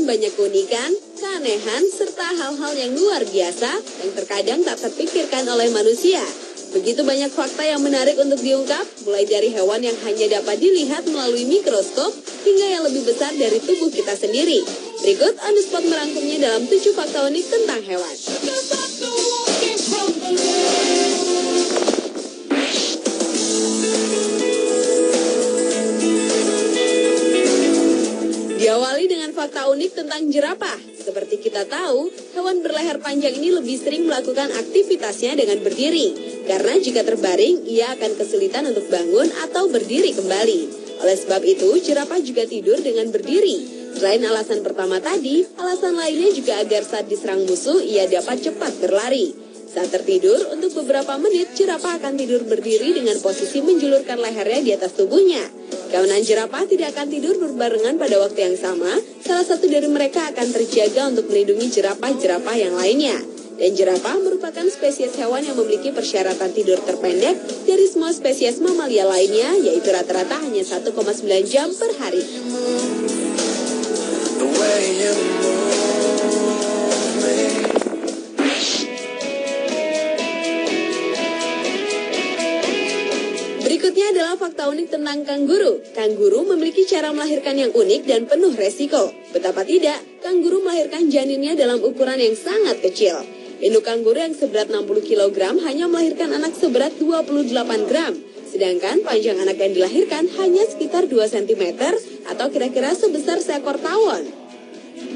banyak keunikan, keanehan, serta hal-hal yang luar biasa yang terkadang tak terpikirkan oleh manusia. Begitu banyak fakta yang menarik untuk diungkap, mulai dari hewan yang hanya dapat dilihat melalui mikroskop, hingga yang lebih besar dari tubuh kita sendiri. Berikut On The Spot merangkumnya dalam 7 fakta unik tentang hewan. Diawali dengan fakta unik tentang jerapah. Seperti kita tahu, hewan berleher panjang ini lebih sering melakukan aktivitasnya dengan berdiri. Karena jika terbaring, ia akan kesulitan untuk bangun atau berdiri kembali. Oleh sebab itu, jerapah juga tidur dengan berdiri. Selain alasan pertama tadi, alasan lainnya juga agar saat diserang musuh, ia dapat cepat berlari. Saat tertidur, untuk beberapa menit, jerapah akan tidur berdiri dengan posisi menjulurkan lehernya di atas tubuhnya. Kawanan jerapah tidak akan tidur berbarengan pada waktu yang sama, salah satu dari mereka akan terjaga untuk melindungi jerapah-jerapah yang lainnya. Dan jerapah merupakan spesies hewan yang memiliki persyaratan tidur terpendek dari semua spesies mamalia lainnya, yaitu rata-rata hanya 1,9 jam per hari. Berikutnya adalah fakta unik tentang kanguru. Kanguru memiliki cara melahirkan yang unik dan penuh resiko. Betapa tidak, kanguru melahirkan janinnya dalam ukuran yang sangat kecil. Induk kanguru yang seberat 60 kg hanya melahirkan anak seberat 28 gram. Sedangkan panjang anak yang dilahirkan hanya sekitar 2 cm atau kira-kira sebesar seekor tawon.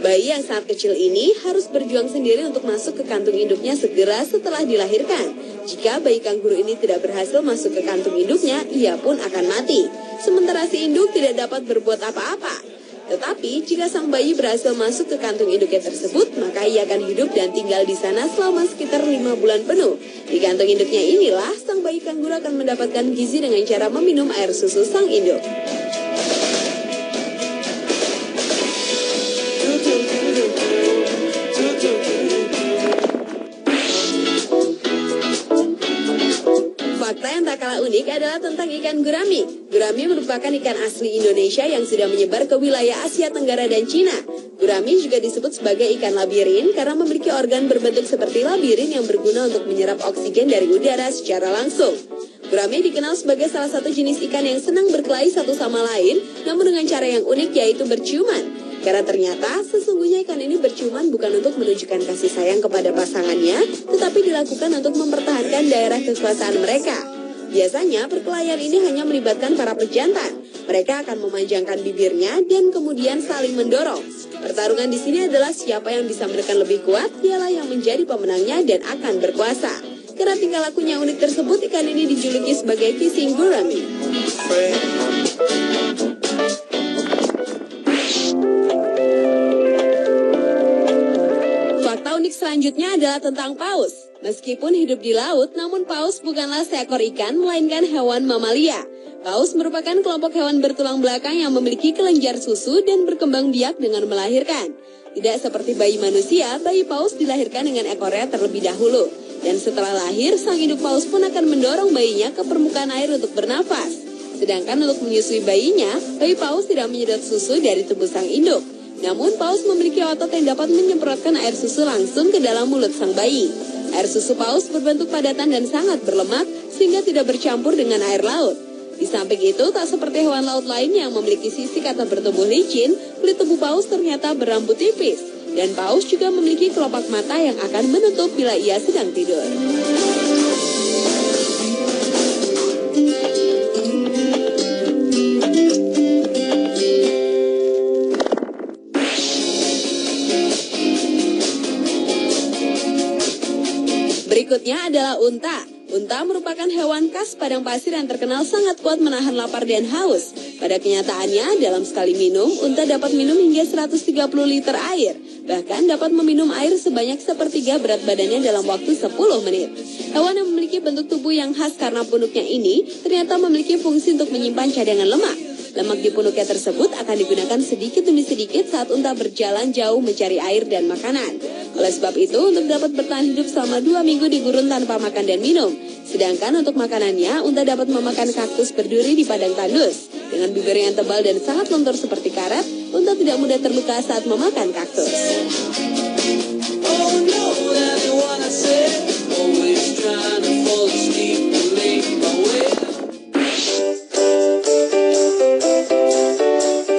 Bayi yang sangat kecil ini harus berjuang sendiri untuk masuk ke kantung induknya segera setelah dilahirkan. Jika bayi kanguru ini tidak berhasil masuk ke kantung induknya, ia pun akan mati. Sementara si induk tidak dapat berbuat apa-apa. Tetapi, jika sang bayi berhasil masuk ke kantung induknya tersebut, maka ia akan hidup dan tinggal di sana selama sekitar 5 bulan penuh. Di kantung induknya inilah, sang bayi kanguru akan mendapatkan gizi dengan cara meminum air susu sang induk. Fakta yang tak kalah unik adalah tentang ikan gurami. Gurami merupakan ikan asli Indonesia yang sudah menyebar ke wilayah Asia Tenggara dan Cina. Gurami juga disebut sebagai ikan labirin karena memiliki organ berbentuk seperti labirin yang berguna untuk menyerap oksigen dari udara secara langsung. Gurami dikenal sebagai salah satu jenis ikan yang senang berkelahi satu sama lain, namun dengan cara yang unik yaitu berciuman. Karena ternyata sesungguhnya ikan ini berciuman bukan untuk menunjukkan kasih sayang kepada pasangannya, tetapi dilakukan untuk mempertahankan daerah kekuasaan mereka. Biasanya perkelahian ini hanya melibatkan para pejantan. Mereka akan memanjangkan bibirnya dan kemudian saling mendorong. Pertarungan di sini adalah siapa yang bisa menekan lebih kuat, dialah yang menjadi pemenangnya dan akan berkuasa. Karena tingkah lakunya unik tersebut, ikan ini dijuluki sebagai kissing gurami. Fakta unik selanjutnya adalah tentang paus. Meskipun hidup di laut, namun paus bukanlah seekor ikan, melainkan hewan mamalia. Paus merupakan kelompok hewan bertulang belakang yang memiliki kelenjar susu dan berkembang biak dengan melahirkan. Tidak seperti bayi manusia, bayi paus dilahirkan dengan ekornya terlebih dahulu. Dan setelah lahir, sang induk paus pun akan mendorong bayinya ke permukaan air untuk bernafas. Sedangkan untuk menyusui bayinya, bayi paus tidak menyedot susu dari tubuh sang induk. Namun, paus memiliki otot yang dapat menyemprotkan air susu langsung ke dalam mulut sang bayi. Air susu paus berbentuk padatan dan sangat berlemak, sehingga tidak bercampur dengan air laut. Di samping itu, tak seperti hewan laut lain yang memiliki sisik atau bertubuh licin, kulit tubuh paus ternyata berambut tipis. Dan paus juga memiliki kelopak mata yang akan menutup bila ia sedang tidur. Berikutnya adalah unta. Unta merupakan hewan khas padang pasir yang terkenal sangat kuat menahan lapar dan haus. Pada kenyataannya, dalam sekali minum, unta dapat minum hingga 130 liter air. Bahkan dapat meminum air sebanyak sepertiga berat badannya dalam waktu 10 menit. Hewan yang memiliki bentuk tubuh yang khas karena punuknya ini ternyata memiliki fungsi untuk menyimpan cadangan lemak. Lemak di punuknya tersebut akan digunakan sedikit demi sedikit saat unta berjalan jauh mencari air dan makanan. Oleh sebab itu, untuk dapat bertahan hidup selama 2 minggu di gurun tanpa makan dan minum. Sedangkan untuk makanannya, unta dapat memakan kaktus berduri di padang tandus. Dengan bibir yang tebal dan sangat lentur seperti karet, untuk tidak mudah terluka saat memakan kaktus.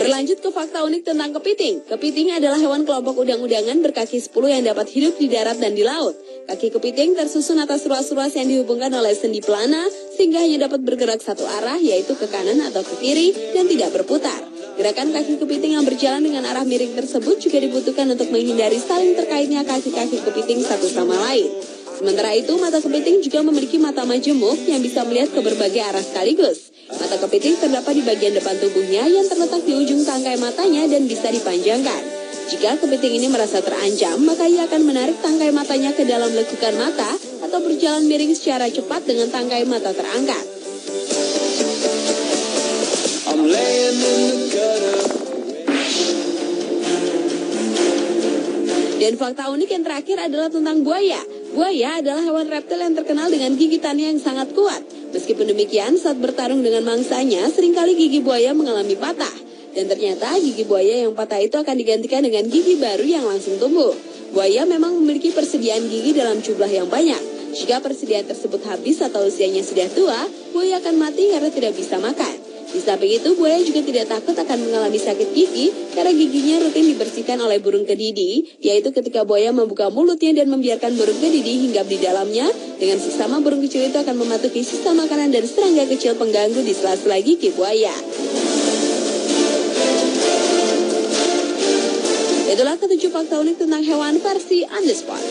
Berlanjut ke fakta unik tentang kepiting. Kepiting adalah hewan kelompok udang-udangan berkaki 10 yang dapat hidup di darat dan di laut. Kaki kepiting tersusun atas ruas-ruas yang dihubungkan oleh sendi pelana sehingga hanya dapat bergerak satu arah, yaitu ke kanan atau ke kiri, dan tidak berputar. Gerakan kaki kepiting yang berjalan dengan arah miring tersebut juga dibutuhkan untuk menghindari saling terkaitnya kaki-kaki kepiting satu sama lain. Sementara itu, mata kepiting juga memiliki mata majemuk yang bisa melihat ke berbagai arah sekaligus. Mata kepiting terdapat di bagian depan tubuhnya yang terletak di ujung tangkai matanya dan bisa dipanjangkan. Jika kepiting ini merasa terancam, maka ia akan menarik tangkai matanya ke dalam lekukan mata atau berjalan miring secara cepat dengan tangkai mata terangkat. Dan fakta unik yang terakhir adalah tentang buaya. Buaya adalah hewan reptil yang terkenal dengan gigitannya yang sangat kuat. Meskipun demikian, saat bertarung dengan mangsanya, seringkali gigi buaya mengalami patah. Dan ternyata gigi buaya yang patah itu akan digantikan dengan gigi baru yang langsung tumbuh. Buaya memang memiliki persediaan gigi dalam jumlah yang banyak. Jika persediaan tersebut habis atau usianya sudah tua, buaya akan mati karena tidak bisa makan. Di samping itu, buaya juga tidak takut akan mengalami sakit gigi karena giginya rutin dibersihkan oleh burung kedidi, yaitu ketika buaya membuka mulutnya dan membiarkan burung kedidi hinggap di dalamnya. Dengan seksama, burung kecil itu akan mematuhi sisa makanan dan serangga kecil pengganggu di sela-sela gigi buaya. Itulah ketujuh fakta unik tentang hewan versi On The Spot.